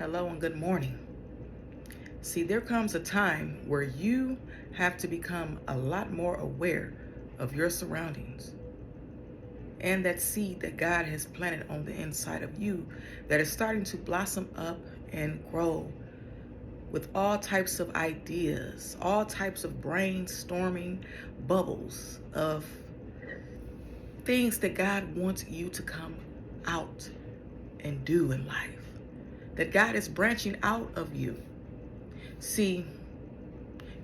Hello and good morning. See, there comes a time where you have to become a lot more aware of your surroundings and that seed that God has planted on the inside of you that is starting to blossom up and grow with all types of ideas, all types of brainstorming bubbles of things that God wants you to come out and do in life. That God is branching out of you. See,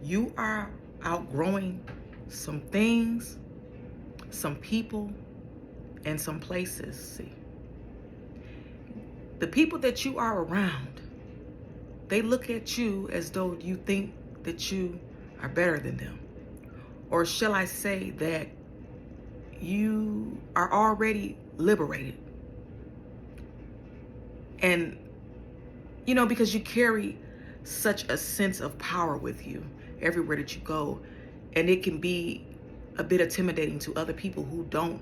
you are outgrowing some things, some people, and some places. See, the people that you are around, they look at you as though you think that you are better than them. Or shall I say that you are already liberated. And, because you carry such a sense of power with you everywhere that you go. And it can be a bit intimidating to other people who don't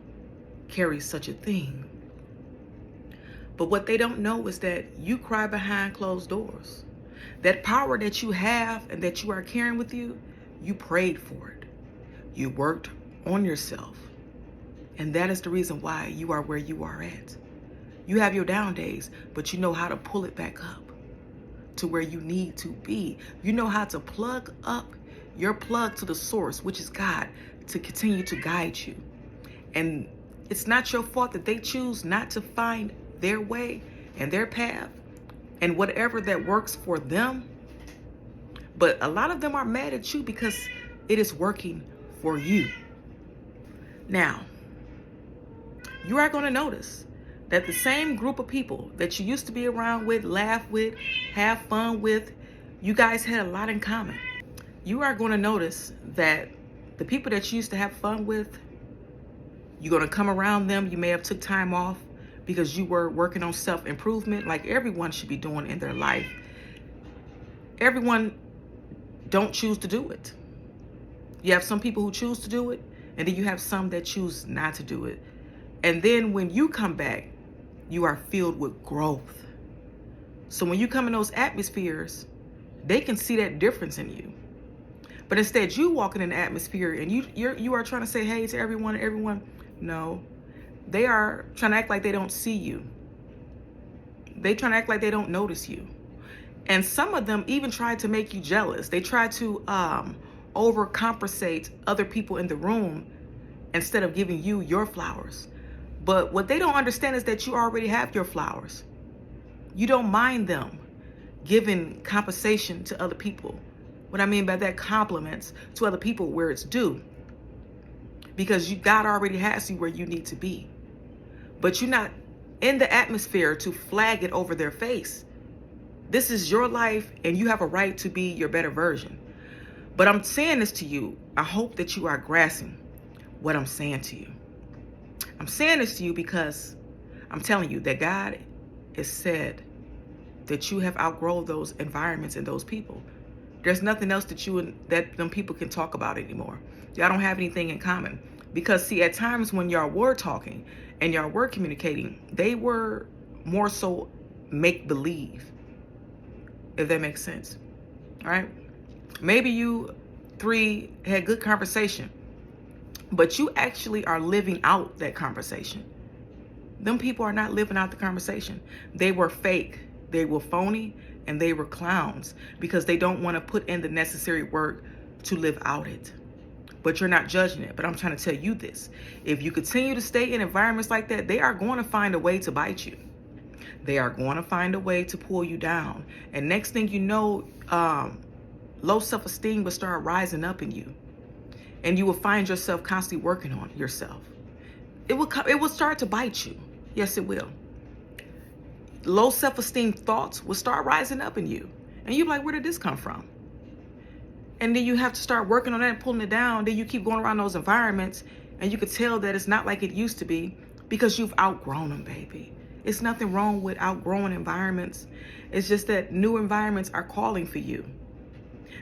carry such a thing. But what they don't know is that you cry behind closed doors. That power that you have and that you are carrying with you, you prayed for it. You worked on yourself. And that is the reason why you are where you are at. You have your down days, but you know how to pull it back up to where you need to be. You know how to plug up your plug to the source, which is God, to continue to guide you. And it's not your fault that they choose not to find their way and their path and whatever that works for them. But a lot of them are mad at you because it is working for you. Now, you are going to notice that the same group of people that you used to be around with, laugh with, have fun with, you guys had a lot in common. You are going to notice that the people that you used to have fun with, you're going to come around them. You may have took time off because you were working on self-improvement like everyone should be doing in their life. Everyone don't choose to do it. You have some people who choose to do it, and then you have some that choose not to do it. And then when you come back, you are filled with growth. So when you come in those atmospheres, they can see that difference in you. But instead, you walking in the atmosphere and you are trying to say hey to everyone. No, they are trying to act like they don't see you. They trying to act like they don't notice you. And some of them even try to make you jealous. They try to overcompensate other people in the room instead of giving you your flowers. But what they don't understand is that you already have your flowers. You don't mind them giving compensation to other people. What I mean by that, compliments to other people where it's due. Because God already has you where you need to be. But you're not in the atmosphere to flag it over their face. This is your life and you have a right to be your better version. But I'm saying this to you. I hope that you are grasping what I'm saying to you. I'm saying this to you because I'm telling you that God has said that you have outgrown those environments and those people. There's nothing else that them people can talk about anymore. Y'all don't have anything in common. Because see, at times when y'all were talking and y'all were communicating, they were more so make-believe, if that makes sense. All right? Maybe you three had good conversation, but you actually are living out that conversation. Them people are not living out the conversation. They were fake, they were phony, and they were clowns because they don't want to put in the necessary work to live out it. But you're not judging it. But I'm trying to tell you this. If you continue to stay in environments like that, they are going to find a way to bite you. They are going to find a way to pull you down. And next thing you know, low self-esteem will start rising up in you. And you will find yourself constantly working on yourself. It will start to bite you. Yes, it will. Low self-esteem thoughts will start rising up in you. And you're like, where did this come from? And then you have to start working on that and pulling it down. Then you keep going around those environments and you could tell that it's not like it used to be because you've outgrown them, baby. It's nothing wrong with outgrowing environments. It's just that new environments are calling for you.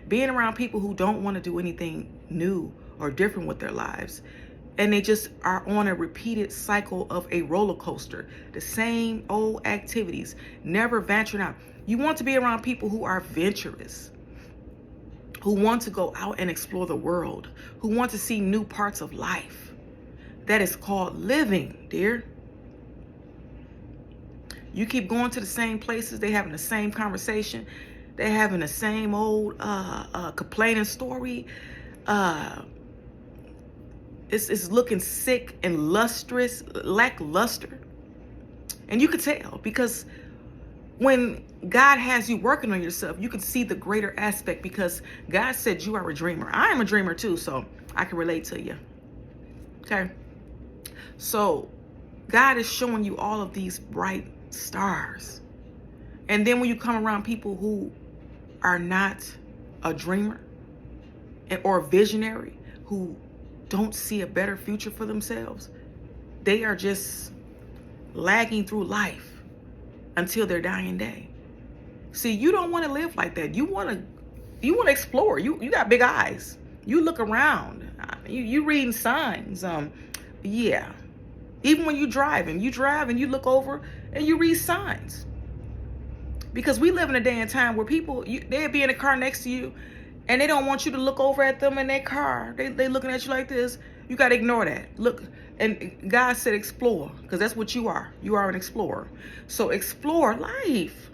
Being around people who don't want to do anything new or different with their lives. And they just are on a repeated cycle of a roller coaster. The same old activities, never venturing out. You want to be around people who are adventurous, who want to go out and explore the world, who want to see new parts of life. That is called living, dear. You keep going to the same places, they having the same conversation, they having the same old complaining story. It's looking sick and lackluster. And you could tell, because when God has you working on yourself, you can see the greater aspect, because God said you are a dreamer. I am a dreamer too, so I can relate to you. Okay? So God is showing you all of these bright stars. And then when you come around people who are not a dreamer or a visionary, who don't see a better future for themselves, they are just lagging through life until their dying day. See, you don't want to live like that. You want to explore. You got big eyes. You look around. You reading signs. Yeah. Even when you drive and you look over and you read signs. Because we live in a day and time where people, they'll be in a car next to you and they don't want you to look over at them in their car. They looking at you like this. You got to ignore that. Look, and God said explore, because that's what you are. You are an explorer. So explore life.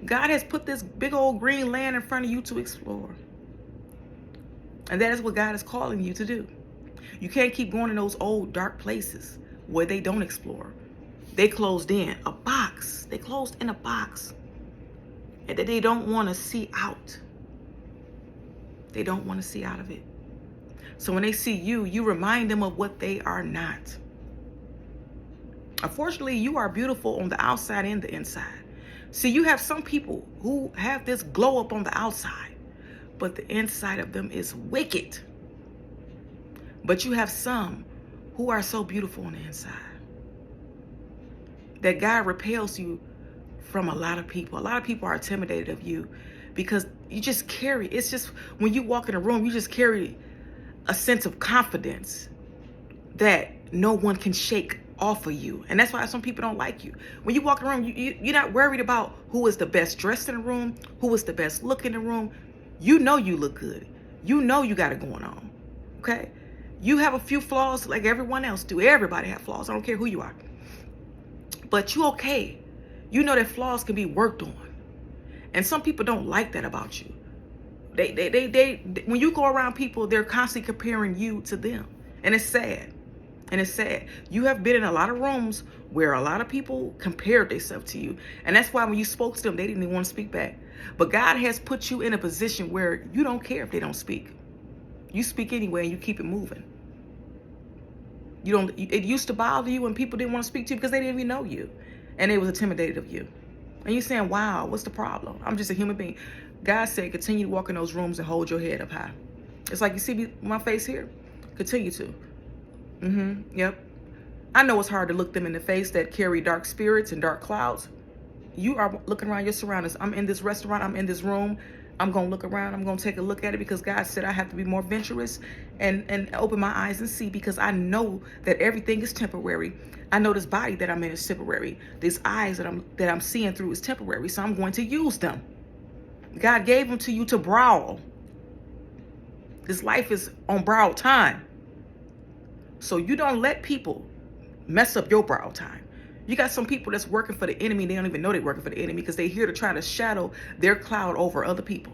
God has put this big old green land in front of you to explore. And that is what God is calling you to do. You can't keep going in those old dark places where they don't explore. They closed in a box. They closed in a box. And that they don't want to see out. They don't want to see out of it. So when they see you, you remind them of what they are not. Unfortunately, you are beautiful on the outside and the inside. See, you have some people who have this glow up on the outside, but the inside of them is wicked. But you have some who are so beautiful on the inside that God repels you from a lot of people. A lot of people are intimidated of you because you just carry, it's just when you walk in a room, you just carry a sense of confidence that no one can shake off of you. And that's why some people don't like you. When you walk in the room, you're not worried about who is the best dressed in the room, who is the best looking in the room. You know you look good. You know you got it going on. Okay? You have a few flaws like everyone else do. Everybody have flaws. I don't care who you are. But you okay. You know that flaws can be worked on. And some people don't like that about you. They when you go around people, they're constantly comparing you to them. And it's sad. And it's sad. You have been in a lot of rooms where a lot of people compared themselves to you. And that's why when you spoke to them, they didn't even want to speak back. But God has put you in a position where you don't care if they don't speak. You speak anyway and you keep it moving. It used to bother you when people didn't want to speak to you because they didn't even know you. And they was intimidated of you. And you're saying, wow, what's the problem? I'm just a human being. God said, continue to walk in those rooms and hold your head up high. It's like you see my face here? Continue to. Yep. I know it's hard to look them in the face that carry dark spirits and dark clouds. You are looking around your surroundings. I'm in this restaurant. I'm in this room. I'm going to look around. I'm going to take a look at it because God said I have to be more venturous and open my eyes and see, because I know that everything is temporary. I know this body that I'm in is temporary. These eyes that I'm seeing through is temporary. So I'm going to use them. God gave them to you to brawl. This life is on borrowed time. So you don't let people mess up your borrowed time. You got some people that's working for the enemy. They don't even know they're working for the enemy because they're here to try to shadow their cloud over other people.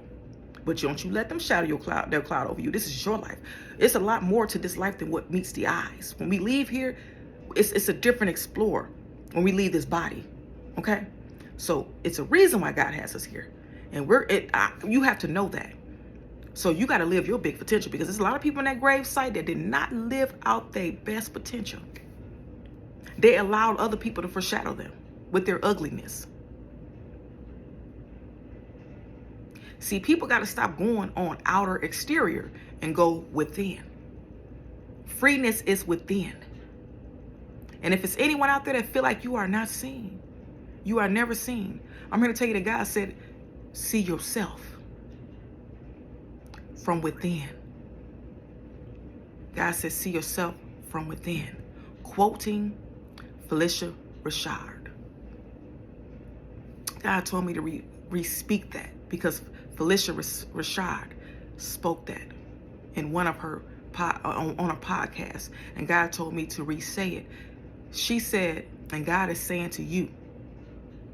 But don't you let them shadow their cloud over you. This is your life. It's a lot more to this life than what meets the eyes. When we leave here, it's a different explore when we leave this body. Okay? So it's a reason why God has us here. And you have to know that. So you got to live your big potential, because there's a lot of people in that grave site that did not live out their best potential. They allowed other people to foreshadow them with their ugliness. See, people got to stop going on outer exterior and go within. Freeness is within. And if it's anyone out there that feel like you are not seen, you are never seen, I'm here to tell you that God said, see yourself from within. God says, see yourself from within. Quoting Felicia Rashard. God told me to re-speak that because Felicia Rashad spoke that in one of her on a podcast, and God told me to re-say it. She said, and God is saying to you,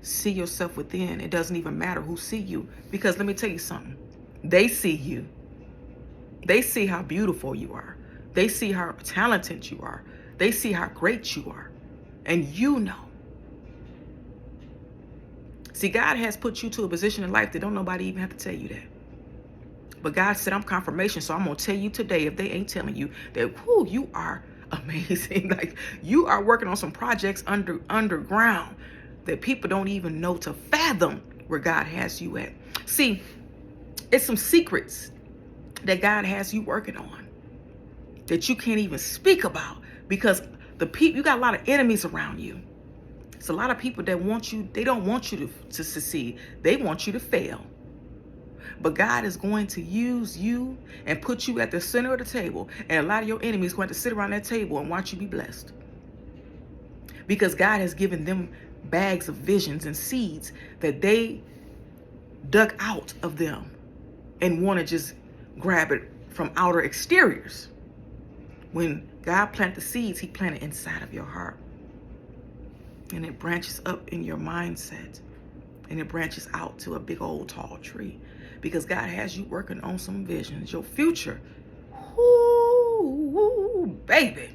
see yourself within. It doesn't even matter who see you, because let me tell you something. They see you. They see how beautiful you are. They see how talented you are. They see how great you are. And you know. See, God has put you to a position in life that don't nobody even have to tell you that. But God said, I'm confirmation, so I'm going to tell you today, if they ain't telling you, that whoo, you are amazing. Like, you are working on some projects underground that people don't even know to fathom where God has you at. See, it's some secrets that God has you working on that you can't even speak about, because the people, you got a lot of enemies around you. It's a lot of people that want you, they don't want you to succeed. They want you to fail. But God is going to use you and put you at the center of the table. And a lot of your enemies going to sit around that table and watch you be blessed. Because God has given them bags of visions and seeds that they dug out of them and want to just grab it from outer exteriors. When God planted the seeds, he planted inside of your heart. And it branches up in your mindset. And it branches out to a big old tall tree. Because God has you working on some visions. Your future. Ooh, baby.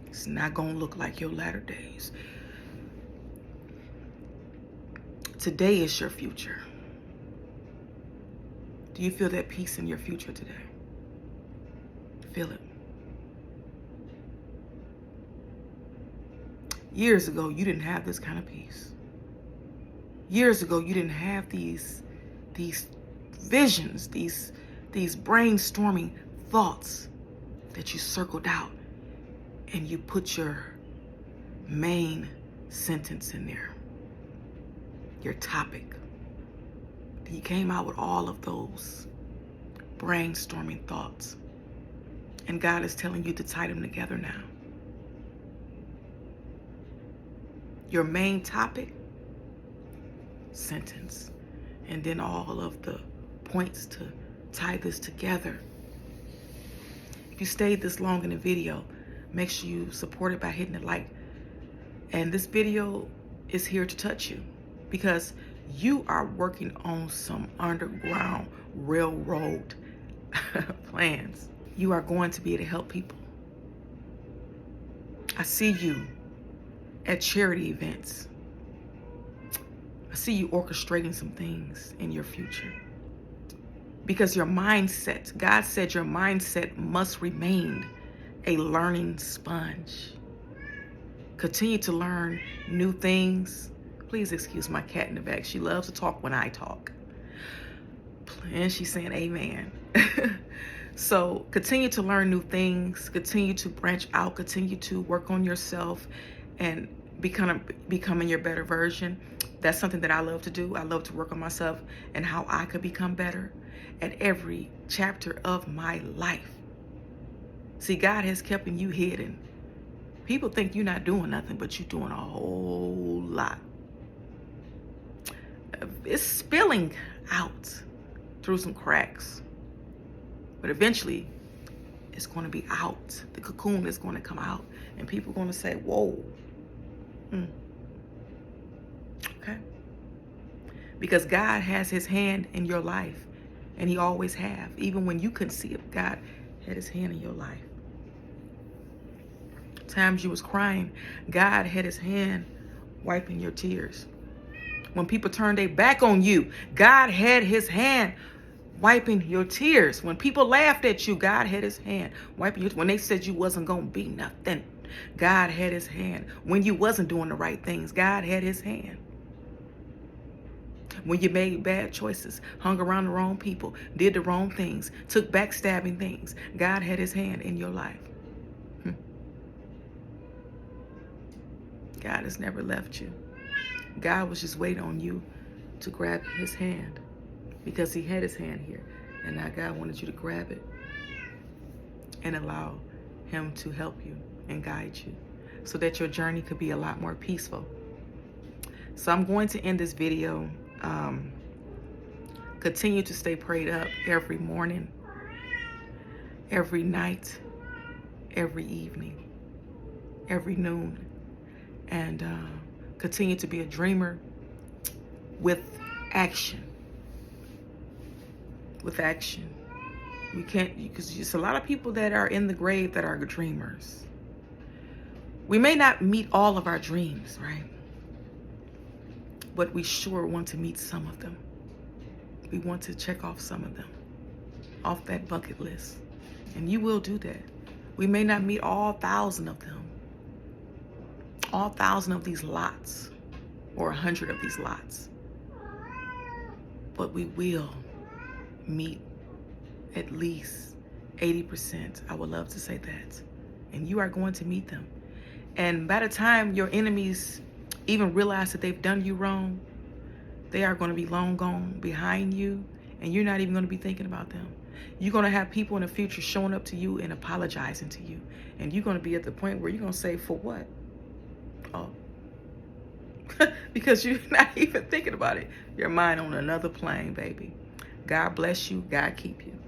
It's not going to look like your latter days. Today is your future. Do you feel that peace in your future today? Feel it. Years ago, you didn't have this kind of peace. Years ago, you didn't have these visions, these brainstorming thoughts that you circled out and you put your main sentence in there, your topic. You came out with all of those brainstorming thoughts. And God is telling you to tie them together now. Your main topic, sentence, and then all of the points to tie this together. If you stayed this long in the video, make sure you support it by hitting the like. And this video is here to touch you, because you are working on some underground railroad plans. You are going to be able to help people. I see you at charity events. I see you orchestrating some things in your future. Because your mindset, God said your mindset must remain a learning sponge. Continue to learn new things. Please excuse my cat in the back. She loves to talk when I talk. And she's saying amen. So continue to learn new things. Continue to branch out. Continue to work on yourself and becoming your better version. That's something that I love to do. I love to work on myself and how I could become better at every chapter of my life. See, God has kept you hidden. People think you're not doing nothing, but you're doing a whole lot. It's spilling out through some cracks. But eventually, it's going to be out. The cocoon is going to come out. And people are going to say, whoa. Okay? Because God has his hand in your life. And he always have. Even when you couldn't see it, God had his hand in your life. Times you was crying, God had his hand wiping your tears. When people turned their back on you, God had his hand wiping your tears. When people laughed at you, God had his hand wiping your tears. When they said you wasn't going to be nothing, God had his hand. When you wasn't doing the right things, God had his hand. When you made bad choices, hung around the wrong people, did the wrong things, took backstabbing things, God had his hand in your life. God has never left you. God was just waiting on you to grab his hand, because he had his hand here. And now God wanted you to grab it and allow him to help you and guide you so that your journey could be a lot more peaceful. So I'm going to end this video. Continue to stay prayed up every morning, every night, every evening, every noon. And continue to be a dreamer with action. With action. We can't, because there's a lot of people that are in the grave that are dreamers. We may not meet all of our dreams, right? But we sure want to meet some of them. We want to check off some of them off that bucket list. And you will do that. We may not meet all 1,000 of them, all 1,000 of these lots, or 100 of these lots. But we will meet at least 80%. I would love to say that. And you are going to meet them. And by the time your enemies even realize that they've done you wrong, they are going to be long gone behind you, and you're not even going to be thinking about them. You're going to have people in the future showing up to you and apologizing to you. And you're going to be at the point where you're going to say, for what? Oh. Because you're not even thinking about it. Your mind on another plane, baby. God bless you. God keep you.